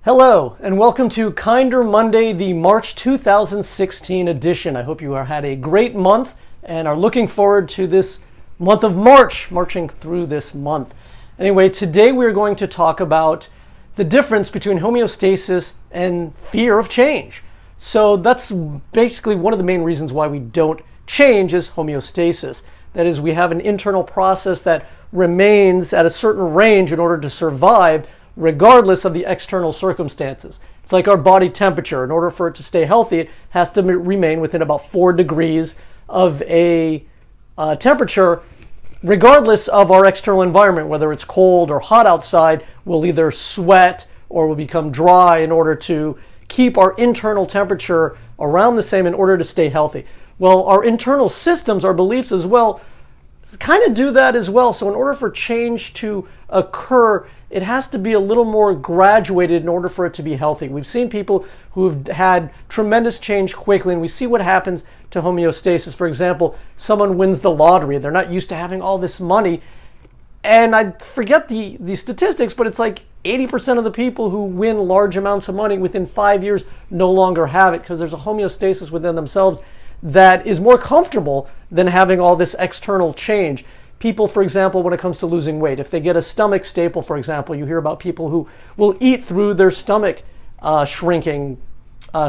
Hello, and welcome to Kinder Monday, the March 2016 edition. I hope you had a great month and are looking forward to this month of March, marching through this month. Anyway, today we're going to talk about the difference between homeostasis and fear of change. So that's basically one of the main reasons why we don't change is homeostasis. That is, we have an internal process that remains at a certain range in order to survive regardless of the external circumstances. It's like our body temperature. In order for it to stay healthy, it has to remain within about 4 degrees of a temperature, regardless of our external environment. Whether it's cold or hot outside, we'll either sweat or we'll become dry in order to keep our internal temperature around the same in order to stay healthy. Well, our internal systems, our beliefs as well, kind of do that as well. So in order for change to occur, it has to be a little more graduated in order for it to be healthy. We've seen people who've had tremendous change quickly, and we see what happens to homeostasis. For example, someone wins the lottery. They're not used to having all this money. And I forget the statistics, but it's like 80% of the people who win large amounts of money within 5 years no longer have it because there's a homeostasis within themselves that is more comfortable than having all this external change. People, for example, when it comes to losing weight, if they get a stomach staple, for example, you hear about people who will eat through their stomach shrinking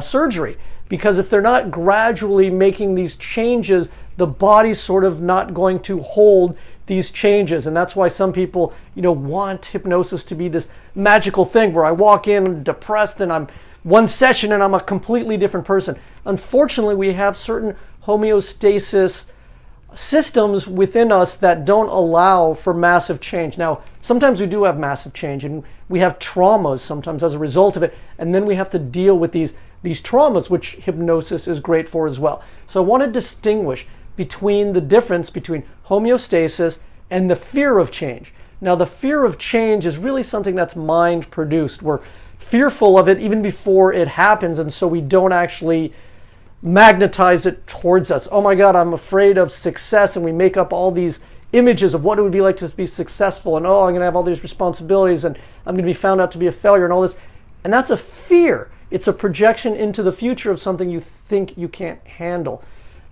surgery. Because if they're not gradually making these changes, the body's sort of not going to hold these changes. And that's why some people, want hypnosis to be this magical thing where I walk in depressed and I'm one session and I'm a completely different person. Unfortunately, we have certain homeostasis systems within us that don't allow for massive change. Now, sometimes we do have massive change and we have traumas sometimes as a result of it, and then we have to deal with these traumas, which hypnosis is great for as well. So I want to distinguish between the difference between homeostasis and the fear of change. Now, the fear of change is really something that's mind produced. We're fearful of it even before it happens, and so we don't actually magnetize it towards us. Oh my God, I'm afraid of success, and we make up all these images of what it would be like to be successful, and I'm going to have all these responsibilities, and I'm going to be found out to be a failure, and all this. And that's a fear. It's a projection into the future of something you think you can't handle.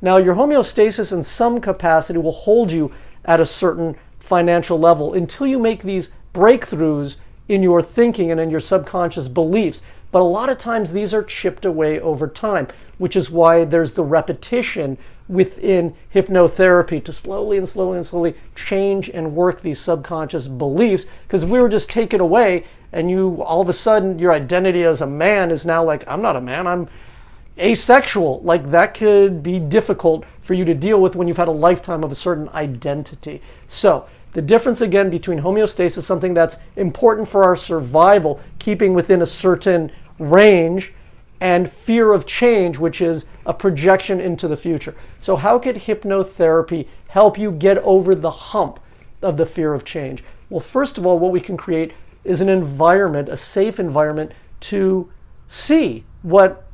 Now, your homeostasis in some capacity will hold you at a certain financial level until you make these breakthroughs in your thinking and in your subconscious beliefs. But a lot of times these are chipped away over time, which is why there's the repetition within hypnotherapy to slowly and slowly and slowly change and work these subconscious beliefs. Because if we were just taken away and you all of a sudden your identity as a man is now like, I'm not a man, I'm asexual. Like that could be difficult for you to deal with when you've had a lifetime of a certain identity. So the difference again between homeostasis, something that's important for our survival, keeping within a certain range, and fear of change, which is a projection into the future. So how could hypnotherapy help you get over the hump of the fear of change? Well, first of all, what we can create is an environment, a safe environment to see what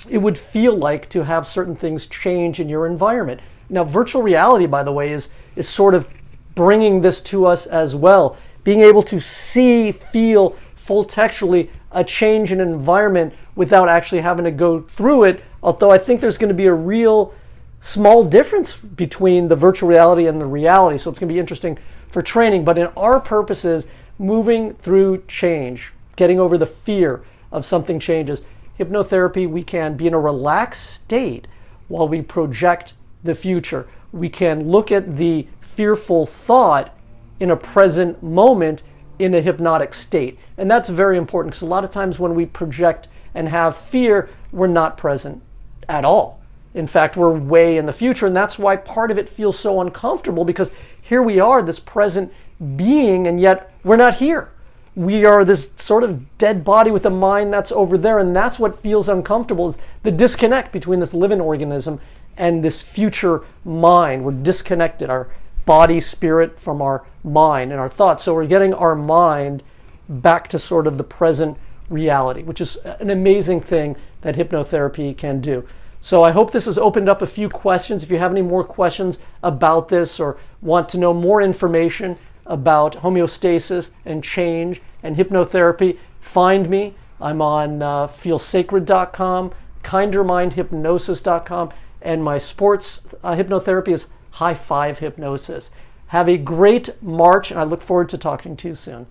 it would feel like to have certain things change in your environment. Now, virtual reality, by the way, is sort of bringing this to us as well. Being able to see, feel full textually a change in environment without actually having to go through it. Although I think there's going to be a real small difference between the virtual reality and the reality. So it's going to be interesting for training. But in our purposes, moving through change, getting over the fear of something changes, hypnotherapy, we can be in a relaxed state while we project the future. We can look at the fearful thought in a present moment in a hypnotic state. And that's very important because a lot of times when we project and have fear, we're not present at all. In fact, we're way in the future, and that's why part of it feels so uncomfortable, because here we are, this present being, and yet we're not here. We are this sort of dead body with a mind that's over there, and that's what feels uncomfortable, is the disconnect between this living organism and this future mind. We're disconnected, our body, spirit from our mind and our thoughts. So we're getting our mind back to sort of the present reality, which is an amazing thing that hypnotherapy can do. So I hope this has opened up a few questions. If you have any more questions about this or want to know more information about homeostasis and change and hypnotherapy, find me I'm on feelsacred.com, kindermindhypnosis.com, and my sports hypnotherapy is High Five Hypnosis. Have a great March, and I look forward to talking to you soon.